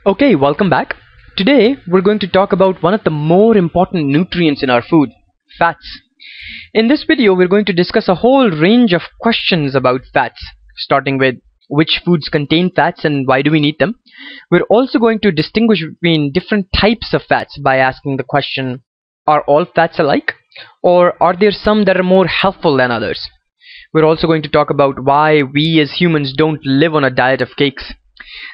Okay, welcome back. Today we're going to talk about one of the more important nutrients in our food, fats. In this video we're going to discuss a whole range of questions about fats, starting with which foods contain fats and why do we need them. We're also going to distinguish between different types of fats by asking the question, are all fats alike? Or are there some that are more helpful than others? We're also going to talk about why we as humans don't live on a diet of cakes.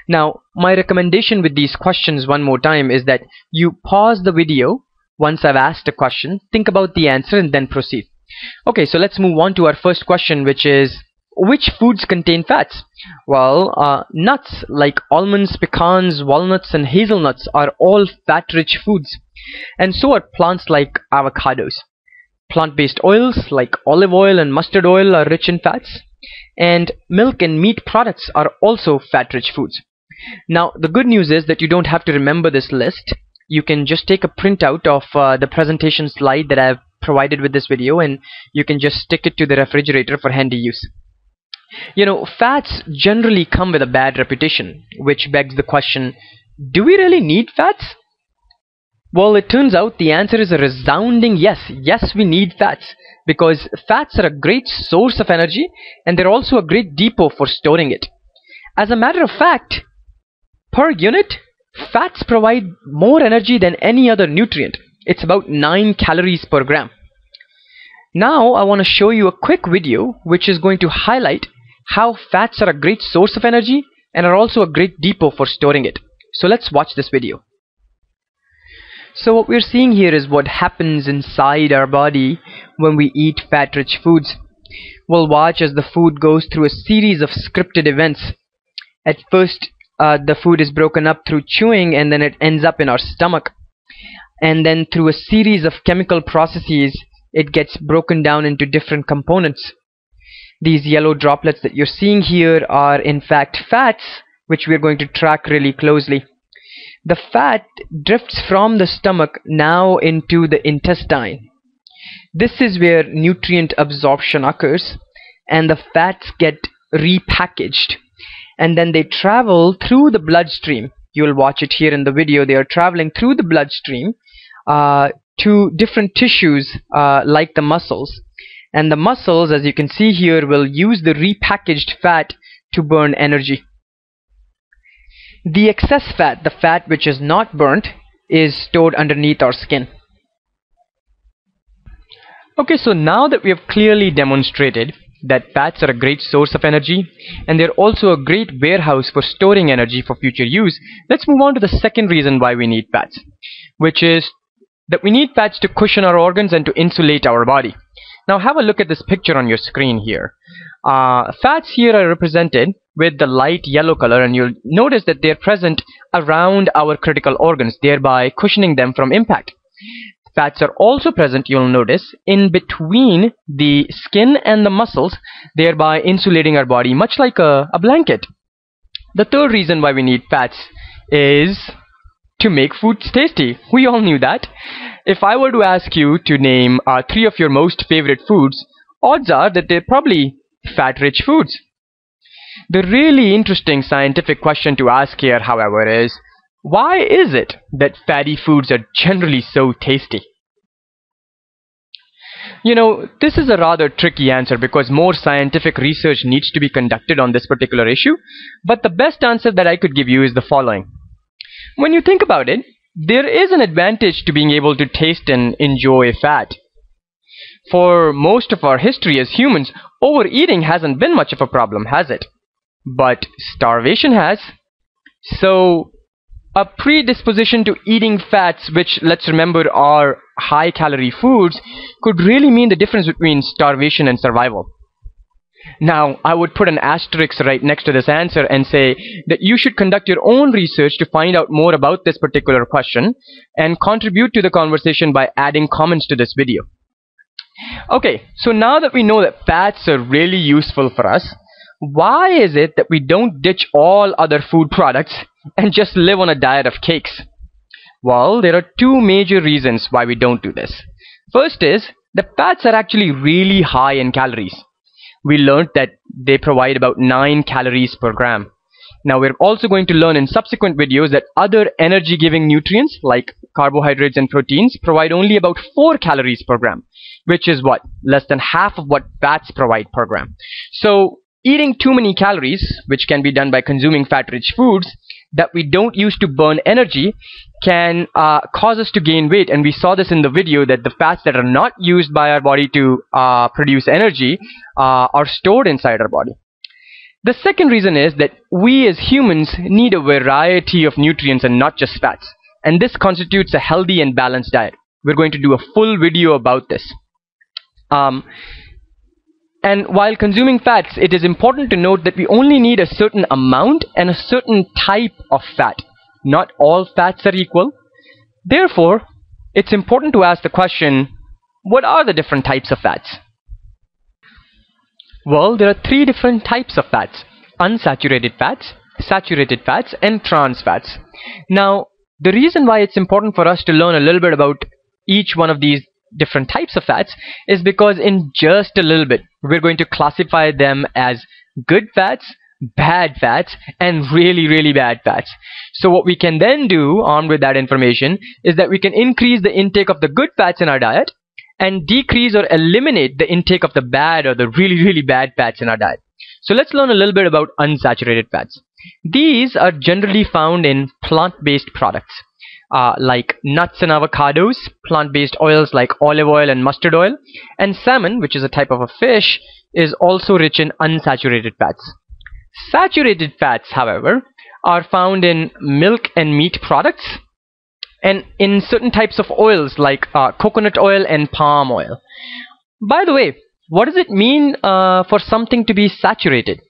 Now, my recommendation with these questions one more time is that you pause the video once I've asked a question, think about the answer and then proceed. Okay, so let's move on to our first question, which is which foods contain fats? Well, nuts like almonds, pecans, walnuts and hazelnuts are all fat-rich foods, and so are plants like avocados. Plant-based oils like olive oil and mustard oil are rich in fats, and milk and meat products are also fat-rich foods. Now, the good news is that you don't have to remember this list. You can just take a printout of the presentation slide that I've provided with this video, and you can just stick it to the refrigerator for handy use. You know, fats generally come with a bad reputation, which begs the question, do we really need fats? Well, it turns out the answer is a resounding yes. Yes, we need fats, because fats are a great source of energy and they're also a great depot for storing it. As a matter of fact, per unit, fats provide more energy than any other nutrient. It's about 9 calories per gram. Now I want to show you a quick video which is going to highlight how fats are a great source of energy and are also a great depot for storing it. So let's watch this video. So what we're seeing here is what happens inside our body when we eat fat-rich foods. We'll watch as the food goes through a series of scripted events. At first, the food is broken up through chewing and then it ends up in our stomach. And then through a series of chemical processes, it gets broken down into different components. These yellow droplets that you're seeing here are in fact fats, which we're going to track really closely. The fat drifts from the stomach now into the intestine. This is where nutrient absorption occurs, and the fats get repackaged, and then they travel through the bloodstream. You'll watch it here in the video. They are traveling through the bloodstream to different tissues like the muscles, and the muscles, as you can see here, will use the repackaged fat to burn energy. The excess fat, the fat which is not burnt, is stored underneath our skin. Okay, so now that we have clearly demonstrated that fats are a great source of energy and they're also a great warehouse for storing energy for future use, let's move on to the second reason why we need fats, which is that we need fats to cushion our organs and to insulate our body. Now have a look at this picture on your screen here. Fats here are represented with the light yellow color, and you'll notice that they're present around our critical organs, thereby cushioning them from impact. Fats are also present, you'll notice, in between the skin and the muscles, thereby insulating our body much like a blanket. The third reason why we need fats is to make foods tasty. We all knew that. If I were to ask you to name 3 of your most favorite foods, odds are that they're probably fat-rich foods. The really interesting scientific question to ask here, however, is why is it that fatty foods are generally so tasty? You know, this is a rather tricky answer because more scientific research needs to be conducted on this particular issue, but the best answer that I could give you is the following. When you think about it, there is an advantage to being able to taste and enjoy fat. For most of our history as humans, overeating hasn't been much of a problem, has it? But starvation has. So a predisposition to eating fats, which, let's remember, are high-calorie foods, could really mean the difference between starvation and survival. Now, I would put an asterisk right next to this answer and say that you should conduct your own research to find out more about this particular question and contribute to the conversation by adding comments to this video. Okay, so now that we know that fats are really useful for us, why is it that we don't ditch all other food products and just live on a diet of cakes? Well, there are 2 major reasons why we don't do this. First is, the fats are actually really high in calories. We learned that they provide about 9 calories per gram. Now we're also going to learn in subsequent videos that other energy giving nutrients like carbohydrates and proteins provide only about 4 calories per gram, which is what? Less than half of what fats provide per gram. So eating too many calories, which can be done by consuming fat-rich foods that we don't use to burn energy, can cause us to gain weight. And we saw this in the video that the fats that are not used by our body to produce energy are stored inside our body. The second reason is that we as humans need a variety of nutrients and not just fats. And this constitutes a healthy and balanced diet. We're going to do a full video about this. And while consuming fats, it is important to note that we only need a certain amount and a certain type of fat. Not all fats are equal. Therefore, it's important to ask the question, what are the different types of fats? Well, there are 3 different types of fats: unsaturated fats, saturated fats, and trans fats. Now, the reason why it's important for us to learn a little bit about each one of these different types of fats is because in just a little bit we're going to classify them as good fats, bad fats, and really bad fats. So what we can then do, armed with that information, is that we can increase the intake of the good fats in our diet and decrease or eliminate the intake of the bad or the really bad fats in our diet. So let's learn a little bit about unsaturated fats. These are generally found in plant-based products like nuts and avocados, plant-based oils like olive oil and mustard oil, and salmon, which is a type of a fish, is also rich in unsaturated fats. Saturated fats, however, are found in milk and meat products and in certain types of oils like coconut oil and palm oil. By the way, what does it mean for something to be saturated?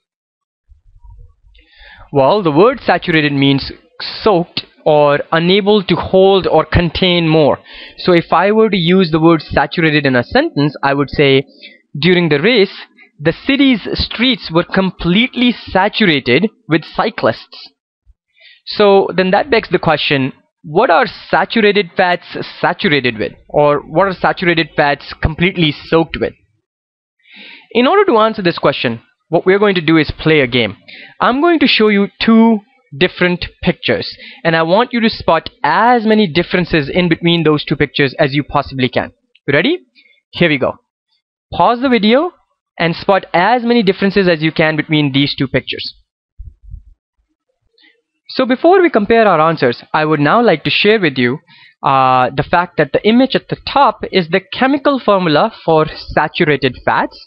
Well, the word saturated means soaked or unable to hold or contain more. So if I were to use the word saturated in a sentence, I would say, during the race, the city's streets were completely saturated with cyclists. So then that begs the question, what are saturated fats saturated with? Or what are saturated fats completely soaked with? In order to answer this question, what we're going to do is play a game. I'm going to show you 2 different pictures, and I want you to spot as many differences in between those 2 pictures as you possibly can. You ready? Here we go. Pause the video and spot as many differences as you can between these 2 pictures. So before we compare our answers, I would now like to share with you the fact that the image at the top is the chemical formula for saturated fats,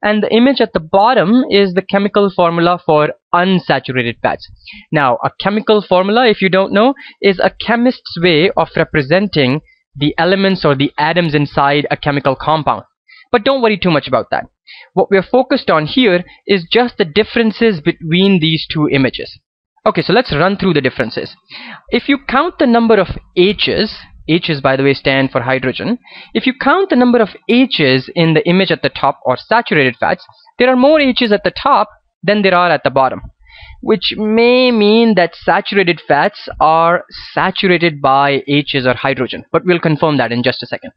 and the image at the bottom is the chemical formula for unsaturated fats. Now, a chemical formula, if you don't know, is a chemist's way of representing the elements or the atoms inside a chemical compound. But don't worry too much about that. What we're focused on here is just the differences between these 2 images. Okay, so let's run through the differences. If you count the number of H's, H's by the way stand for hydrogen. If you count the number of H's in the image at the top, or saturated fats, there are more H's at the top than there are at the bottom, which may mean that saturated fats are saturated by H's or hydrogen, but we'll confirm that in just a second.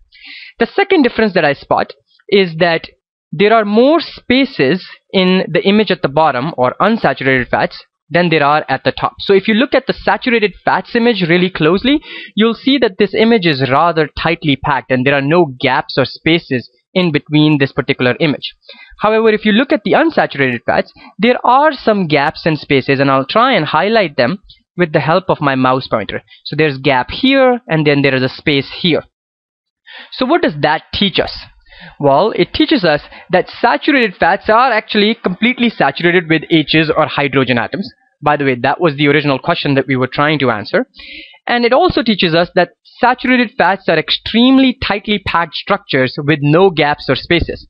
The second difference that I spot is that there are more spaces in the image at the bottom, or unsaturated fats, than there are at the top. So if you look at the saturated fats image really closely, you'll see that this image is rather tightly packed and there are no gaps or spaces in between this particular image. However, if you look at the unsaturated fats, there are some gaps and spaces, and I'll try and highlight them with the help of my mouse pointer. So there's gap here, and then there is a space here. So what does that teach us? Well, it teaches us that saturated fats are actually completely saturated with H's or hydrogen atoms. By the way, that was the original question that we were trying to answer. And it also teaches us that saturated fats are extremely tightly packed structures with no gaps or spaces.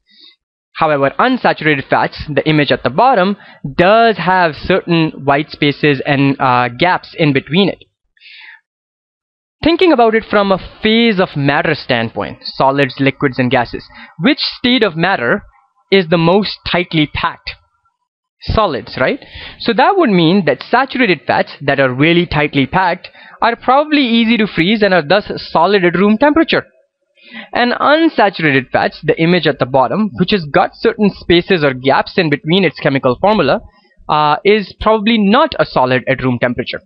However, unsaturated fats, the image at the bottom, does have certain white spaces and gaps in between it. Thinking about it from a phase of matter standpoint, solids, liquids, and gases, which state of matter is the most tightly packed? Solids, right? So that would mean that saturated fats that are really tightly packed are probably easy to freeze and are thus solid at room temperature. And unsaturated fats, the image at the bottom, which has got certain spaces or gaps in between its chemical formula, is probably not a solid at room temperature.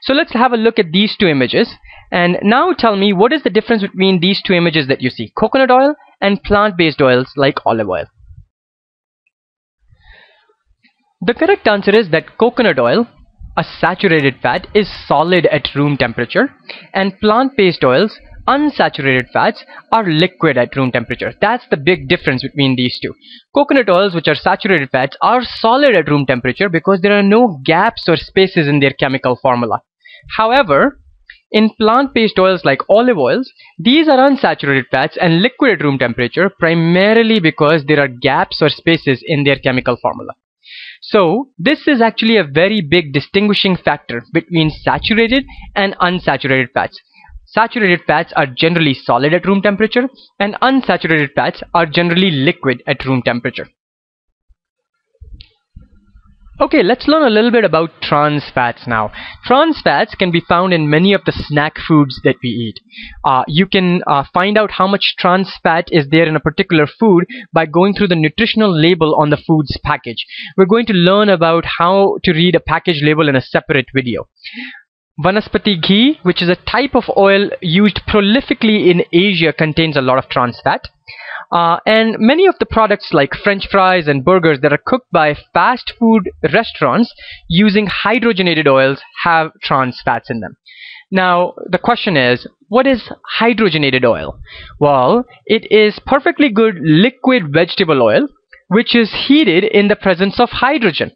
So let's have a look at these two images, and now tell me what is the difference between these two images that you see, coconut oil and plant-based oils like olive oil. The correct answer is that coconut oil, a saturated fat, is solid at room temperature, and plant-based oils, unsaturated fats, are liquid at room temperature. That's the big difference between these two. Coconut oils, which are saturated fats, are solid at room temperature because there are no gaps or spaces in their chemical formula. However, in plant-based oils like olive oils, these are unsaturated fats and liquid at room temperature primarily because there are gaps or spaces in their chemical formula. So this is actually a very big distinguishing factor between saturated and unsaturated fats. Saturated fats are generally solid at room temperature, and unsaturated fats are generally liquid at room temperature. Okay, let's learn a little bit about trans fats now. Trans fats can be found in many of the snack foods that we eat. You can find out how much trans fat is there in a particular food by going through the nutritional label on the food's package. We're going to learn about how to read a package label in a separate video. Vanaspati ghee, which is a type of oil used prolifically in Asia, contains a lot of trans fat. And many of the products like French fries and burgers that are cooked by fast food restaurants using hydrogenated oils have trans fats in them. Now, the question is, what is hydrogenated oil? Well, it is perfectly good liquid vegetable oil which is heated in the presence of hydrogen.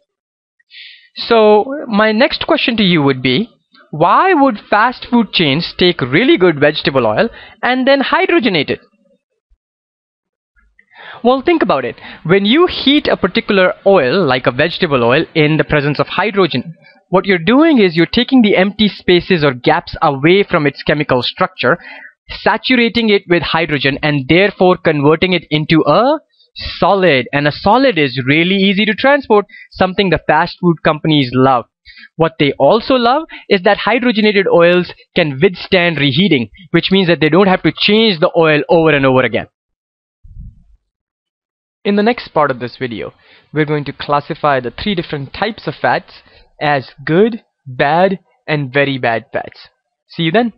So, my next question to you would be, why would fast food chains take really good vegetable oil and then hydrogenate it? Well, think about it. When you heat a particular oil, like a vegetable oil, in the presence of hydrogen, what you're doing is you're taking the empty spaces or gaps away from its chemical structure, saturating it with hydrogen, and therefore converting it into a solid. And a solid is really easy to transport, something the fast food companies love. What they also love is that hydrogenated oils can withstand reheating, which means that they don't have to change the oil over and over again. In the next part of this video, we're going to classify the 3 different types of fats as good, bad, and very bad fats. See you then.